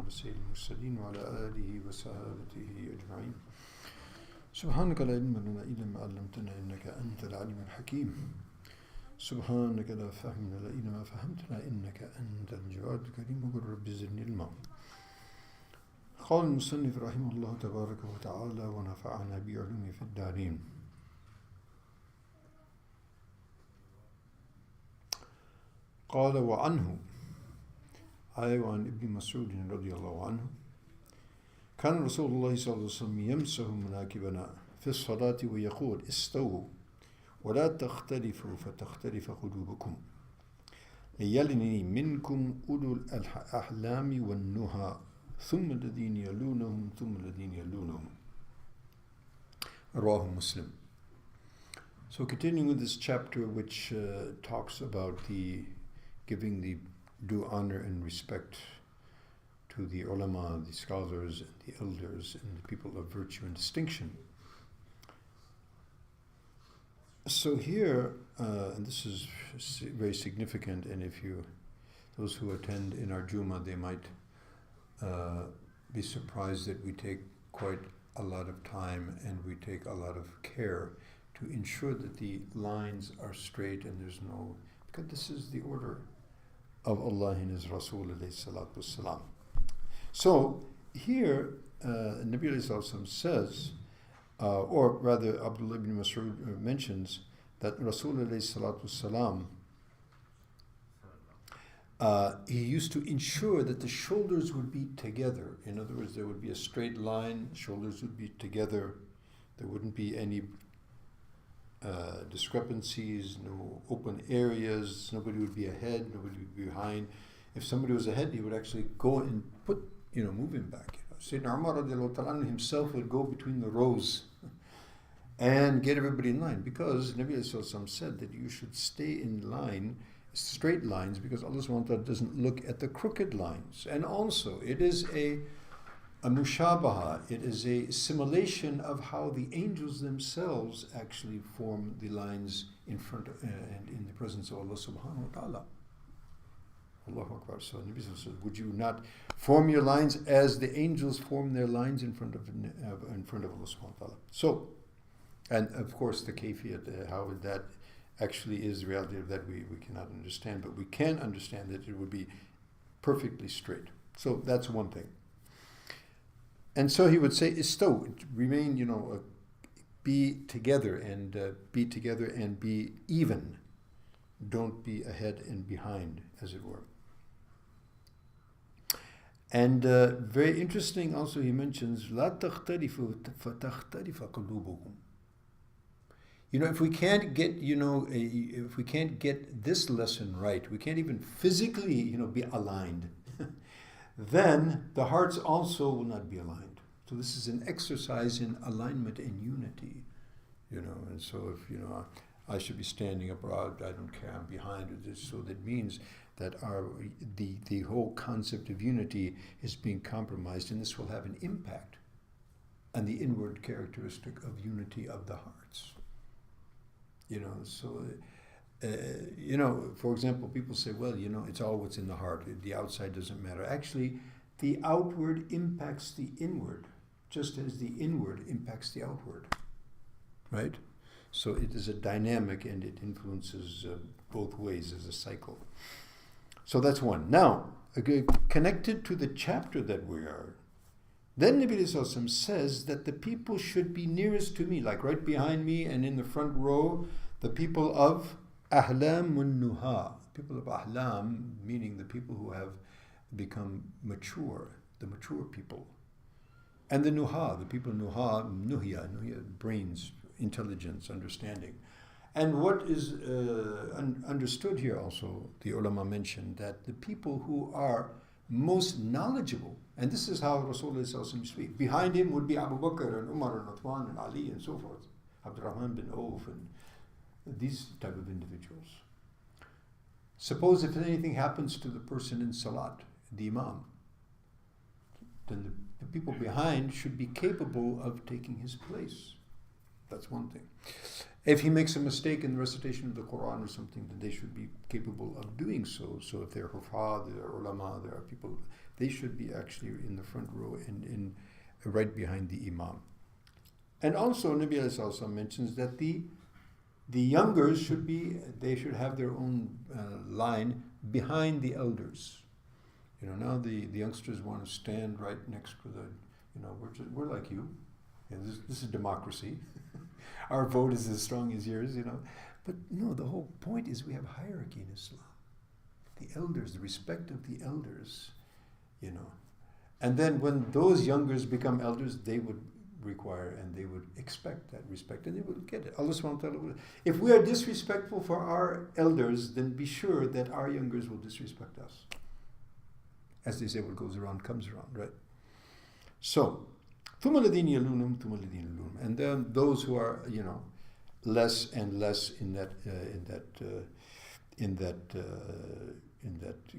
وسيد المرسلين وعلى آله وصحابته أجمعين. سبحانك لا علم لنا إلا ما علمتنا إنك أنت العليم الحكيم. سبحانك لا فهم لنا إلا ما فهمتنا إنك أنت الجواد الكريم. وقل رب زدني علما. قال المصنف رحمه الله تبارك وتعالى ونفعنا بعلومه في الدارين. قال وعنه أي وعن ابن مسعود رضي الله عنه كان رسول الله صلى الله عليه وسلم يمسح مناكبنا في الصلاة ويقول استووا ولا تختلفوا فتختلف قلوبكم ليلني منكم أولو الأحلام والنهى ثم الذين يلونهم ثم الذين يلونهم. رواه Muslim. So continuing with this chapter which talks about the giving the due honor and respect to the ulama, the scholars, and the elders, and the people of virtue and distinction. So here, and this is very significant, and those who attend in our Jummah, they might be surprised that we take quite a lot of time and we take a lot of care to ensure that the lines are straight and there's no, because this is the order of Allah and His Rasul alayhi salatu wasalam. So here Nabi alayhi salatu says, or rather Abdullah ibn Mas'ud mentions that Rasul alayhi salatu wasalam, he used to ensure that the shoulders would be together. In other words, there would be a straight line, shoulders would be together, there wouldn't be any discrepancies, no open areas, nobody would be ahead, nobody would be behind. If somebody was ahead, he would actually go and move him back. Sayyidina Umar radiallahu ta'ala himself would go between the rows and get everybody in line, because Nabi sallallahu alaihi wasallam said that you should stay in line, straight lines, because Allah subhanahu wa ta'ala doesn't look at the crooked lines. And also, it is a mushabaha, it is a simulation of how the angels themselves actually form the lines in front of, and in the presence of Allah subhanahu wa ta'ala. Allahu Akbar. So Nabi says, would you not form your lines as the angels form their lines in front of Allah subhanahu wa ta'ala? So, and of course the kayfiyat, how that actually is the reality of that we cannot understand, but we can understand that it would be perfectly straight. So that's one thing. And so he would say, istaw, remain, be together and be even. Don't be ahead and behind, as it were. And very interesting also, he mentions, لا تختلفوا فتختلف قلوبكم. If we can't get, if we can't get this lesson right, we can't even physically, be aligned, then the hearts also will not be aligned. So this is an exercise in alignment and unity, and so if, I should be standing abroad, I don't care, I'm behind with this, so that means that the whole concept of unity is being compromised, and this will have an impact on the inward characteristic of unity of the hearts. For example, people say, well, it's all what's in the heart. The outside doesn't matter. Actually, the outward impacts the inward, just as the inward impacts the outward, right? So it is a dynamic and it influences both ways as a cycle. So that's one. Now, connected to the chapter that we are, then Nabi Sallallahu Alaihi Wasallam says that the people should be nearest to me, like right behind me and in the front row, the people of Ahlam un Nuha. People of Ahlam, meaning the people who have become mature, the mature people. And the Nuha, the people Nuhya, brains, intelligence, understanding. And what is understood here also, the ulama mentioned that the people who are most knowledgeable, and this is how Rasulullah speaks. Behind him would be Abu Bakr and Umar and Uthman and Ali and so forth, Abdurrahman bin Auf and these type of individuals. Suppose if anything happens to the person in Salat, the Imam, then the people behind should be capable of taking his place. That's one thing. If he makes a mistake in the recitation of the Quran or something, then they should be capable of doing so. So if they're hufad, they're ulama, there are people they should be actually in the front row and in right behind the imam. And also, Nabi Sallallahu mentions that the youngers should have their own line behind the elders. Now the youngsters want to stand right next to the, we're like you. This is democracy. Our vote is as strong as yours, But no, the whole point is we have hierarchy in Islam. The elders, the respect of the elders, And then when those youngers become elders, they would require and they would expect that respect and they will get it. Allah subhanahu wa ta'ala, if we are disrespectful for our elders, then be sure that our youngers will disrespect us. As they say, what goes around comes around, right? So, ثُمَّ الَّذِينَ يَلُونَهُمْ ثُمَّ الَّذِينَ يَلُونَهُمْ, and then those who are, less and less in that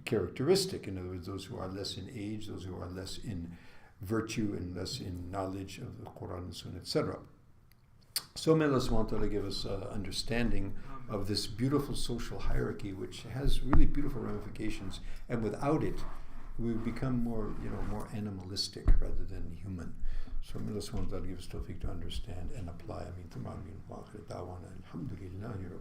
characteristic. In other words, those who are less in age, those who are less in virtue and less in knowledge of the Quran and Sunnah, etc. So may Allah subhanahu wa ta'ala give us understanding of this beautiful social hierarchy, which has really beautiful ramifications, and without it, we become more animalistic rather than human. So may Allah subhanahu wa ta'ala give us tawfiq to understand and apply. Alhamdulillah.